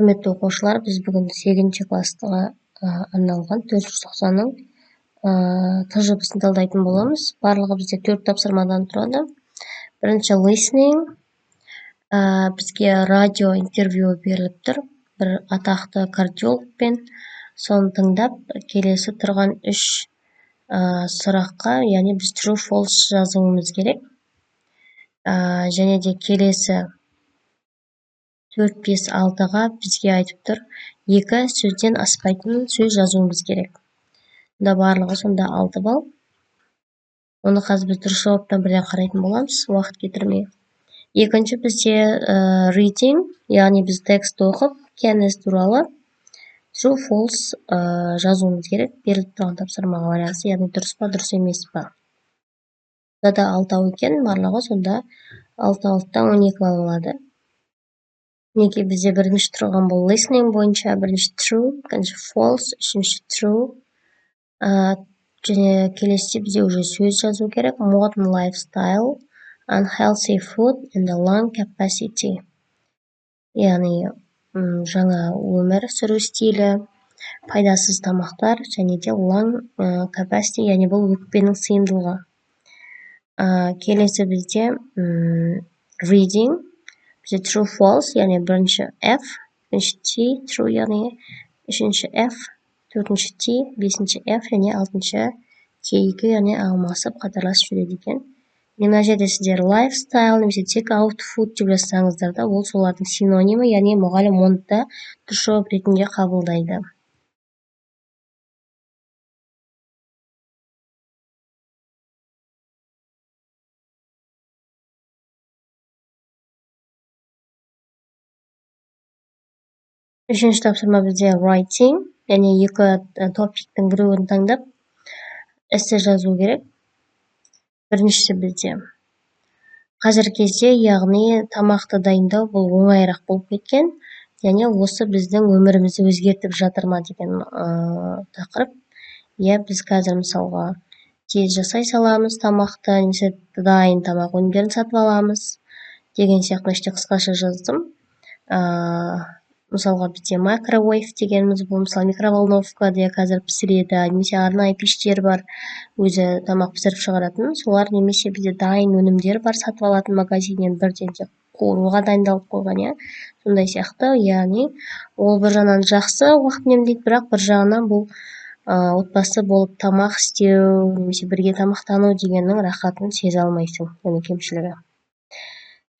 Құрметті оқушылар, біз бүгін 8-ші класстағы арналған 490-ның тәжірибесін талдайтын боламыз. Барлығы бізде 4 тапсырмадан тұрады. Бірінші listening, бізге радио интервью беріліп тұр. Бір атақты кардиологпен, соны тыңдап, келесі тұрған 3 сұраққа, яғни біз true false жазуымыз керек. Және де келесі 4-5-6-ға бізге айтып тұр, 2 сөзден аспайтын сөз жазуымыз керек. Онда барлығы сонда 6 балл. Оны қазір біз дұрыс жауаптан бірден қарайтын боламыз, уақыт кетірмей. Екінші бізде reading, яғни біз текст оқып, кеңес туралы true false жазуымыз керек. Беріліп тұрған тапсырмаға байланысты, яғни дұрыс па, дұрыс емес па. Бұда да 6 екен, барлығы сонда 6-6-тан 12 балл алады. Неге бізде бірінші тұрған бұл listening бойынша бірінші true, екінші false, үшінші true. Және келесі бізде уже сөз жазу керек. Modern lifestyle, unhealthy food and the lung capacity. Яғни жаңа өмір сүру стилі, пайдасыз тамақтар және де lung capacity, яғни бұл өкпенің сыйымдылығы. Келесі бізде reading, бізде true false, яғни бірінші F, екінші T, true, яғни үшінші F, төртінші T, бесінші F, және алтыншы T2, яғни алмасып қатарласып жүреді екен. Мына жерде сіздер lifestyle, немесе take out food деп жазсаңыздар да, ол солардың синонимі, яғни мұғалім оны да дұрыс жауап ретінде қабылдайды. Үшінші тапсырма бізде writing, яғни екі топиктің біреуін таңдап, эссе жазу керек. Біріншісі бізде қазіргі кезде, яғни тамақты дайындау бұл оңайырақ болып кеткен, және осы біздің өмірімізді өзгертіп жатыр ма деген тақырып. Біз қазір мысалға тез жасай саламыз тамақты, немесе дайын тамақ өнімдерін сатып аламыз деген сияқты іште қысқаша жаздым. Мысалға бізде microwave дегеніміз бұл, мысалы микроволновка де қазір пісіреді, немесе арнайы пештер бар, өзі тамақ пісіріп шығаратын, солар немесе бізде дайын өнімдер бар, сатып алатын магазиннен бірден де қуыруға дайындалып қойған, сондай сияқты. Яғни ол бір жағынан жақсы уақыт үнемдейді, бірақ бір жағынан бұл отбасы болып тамақ істеу, немесе бірге тамақтану дегеннің рахатын сезе алмайсың, яғни кемшілігі.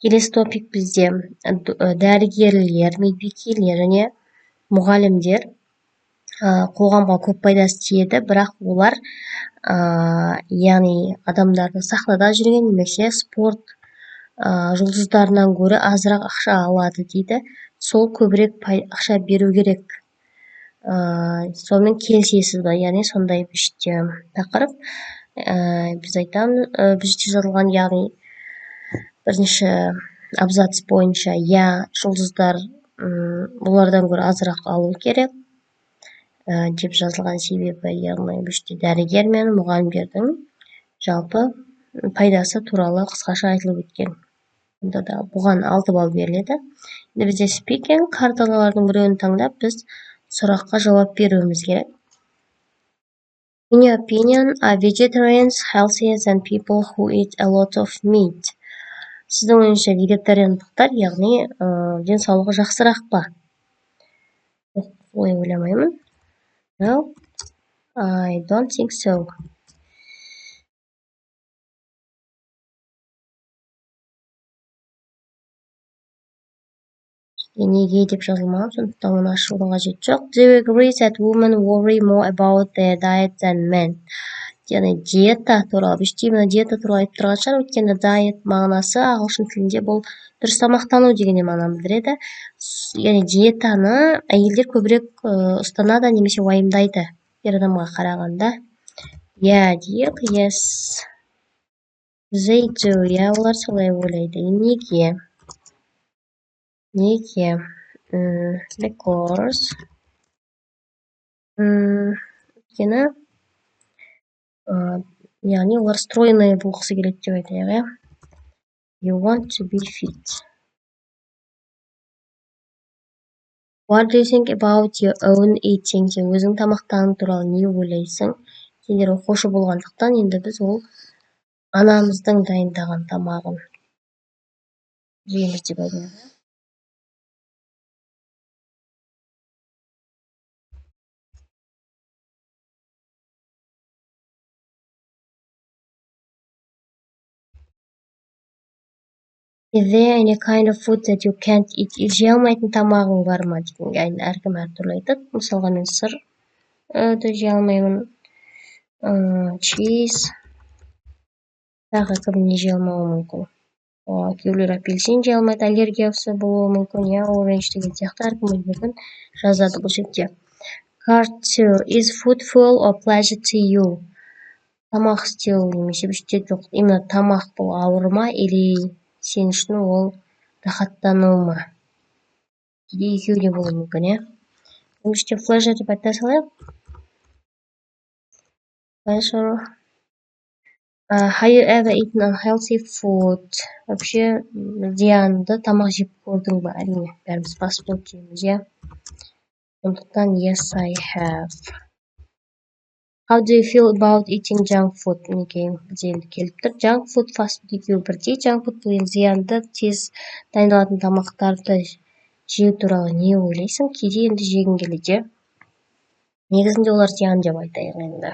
Келесі топик бізде дәрігерлер, медбикелер және мұғалімдер қоғамға көп пайдасы тиеді, бірақ олар яғни адамдарды сахнада жүрген, немесе спорт жұлдыздарынан гөрі азырақ ақша алады дейді. Сол көбірек ақша беру керек. Сонымен келісесіз ба? Яғни сондай үште тақырып. Біз айтамыз, бізде жазылған, яғни бірінші абзац бойынша жұлдыздар бұлардан гөрі азырақ алу керек деп жазылған, себебі яғни бізде дәрігер мен мұғалімдердің жалпы пайдасы туралы қысқаша айтылып өткен. Онда да бұған 6 балл беріледі. Бізде speaking, карталардың біреуін таңдап, біз сұраққа жауап беруіміз керек. In your opinion, are vegetarians healthier than people who eat a lot of meat? Сіздің ойыңызша вегетариандықтар, яғни денсаулығы жақсырақ па? Олай ойламаймын. No, I don't think so. Неге деп жазылмаған, сондықтан оны ашудың қажеті жоқ. They agree that women worry more about their diet than men. Яғни диета туралы, именно диета туралы айтып тұрған шығар, өйткені diet мағынасы ағылшын тілінде бұл дұрыс тамақтану деген мағынаны білдіреді. Яғни диетаны әйелдер көбірек ұстанады, немесе уайымдайды ер адамға қарағанда. Дейік, yes. They do, олар солай ойлайды. Неге? Because өйткені яғни олар стройный болғысы келеді деп айтайық. You want to be fit. What do you think about your own eating? Сен өзің тамақтану туралы не ойлайсың? Сендер оқушы болғандықтан енді біз ол анамыздың дайындаған тамағын жейміз деп ойлаймын. Is there any kind of food that you can't eat? Жей алмайтын тамағың бар ма деген әркім әртүрлі айтады. Мысалға мен сыр жей алмаймын. Чиз. Тағы кім не жей алмауы мүмкін. Кейбіреулер апельсин жей алмайды, аллергиясы болуы мүмкін, я оранж деген сияқты әркім өзгерген жазады бұл жерде. Card 2. Is food full or pleasure to you? Тамақ істеу немесе бүште жоқ. Именно тамақ бұл ауыр ма, или сен үшін ол рахаттану ма? Кейде екеуі де болуы мүмкін, иә? Бүште pleasure деп айта салайық. Pleasure. Have you ever eaten unhealthy food? Вообще зиянды тамақ жеп көрдің ба? Әрине, бәріміз фастфуд жейміз, иә? Сондықтан yes, I have. How do you feel about eating junk food? Мінекей бізде енді келіп тұр. Junk food, fast food екеуі бірдей. Junk food бұл зиянды, тез дайындалатын тамақтарды жеу туралы не ойлайсың? Кейде енді жегің келеді. Негізінде олар зиян деп айтайық енді.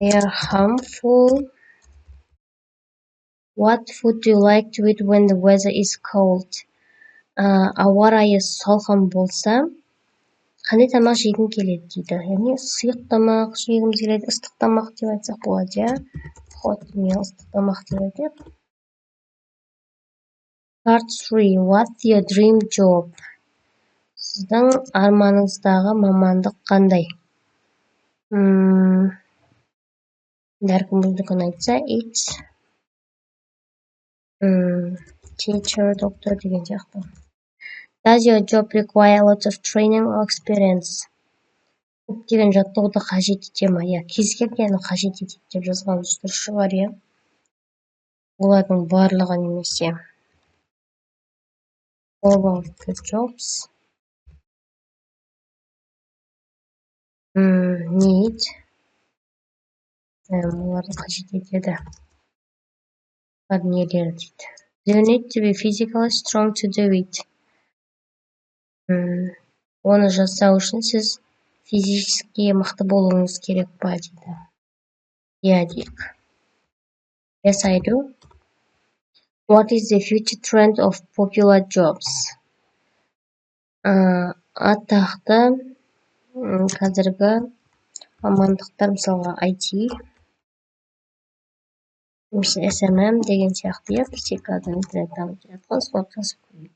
They are harmful. What food do you like to eat when the weather is cold? Ауа райы салқын болса, қандай тамақ жегің келеді дейді. Яғни сұйық тамақ жегіміз келеді, ыстық тамақ деп айтсақ болады, иә? Hot не ыстық тамақ деп айтайық. Part 3. What's your dream job? Сіздің арманыңыздағы мамандық қандай? Әркім өздігін айтса, it's teacher, doctor деген сияқты. Does your job require a lot of training or experience? Көптеген жаттығуды қажет ете ма? Я, кез келгені қажет етеді деп жазған дұрыс шығар, иә? Олардың барлығы немесе. All of the jobs need. Оларды қажет етеді. Нелер дейді. Do you need to be physically strong to do it? Оны жасау үшін сіз физически мықты болуыңыз керек па дейді. Иә дейік. Yes, I do. What is the future trend of popular jobs? Атақты қазіргі мамандықтар, мысалға IT, SMM деген сияқты, иә, практикадан интернет дамып жатқан, солар жазып көрейік.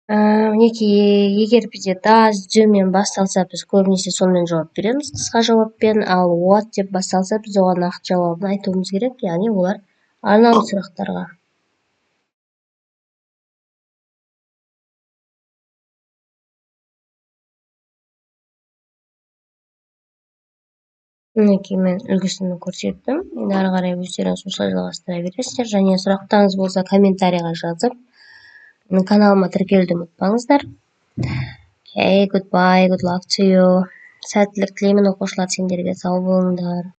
Мінекей, егер бізде does, doмен басталса, біз көбінесе сонымен жауап береміз, қысқа жауаппен, ал what деп басталса, біз оған нақты жауабын айтуымыз керек, яғни олар арнаулы сұрақтарға. Мінекей, мен үлгісін көрсеттім. Енді ары қарай өздеріңіз осылай жалғастыра бересіздер. Және сұрақтарыңыз болса комментарийға жазып, каналыма тіркелуді ұмытпаңыздар. Okay, goodbye, good luck to you. Сәттілік тілеймін оқушылар, сендерге сау болыңдар.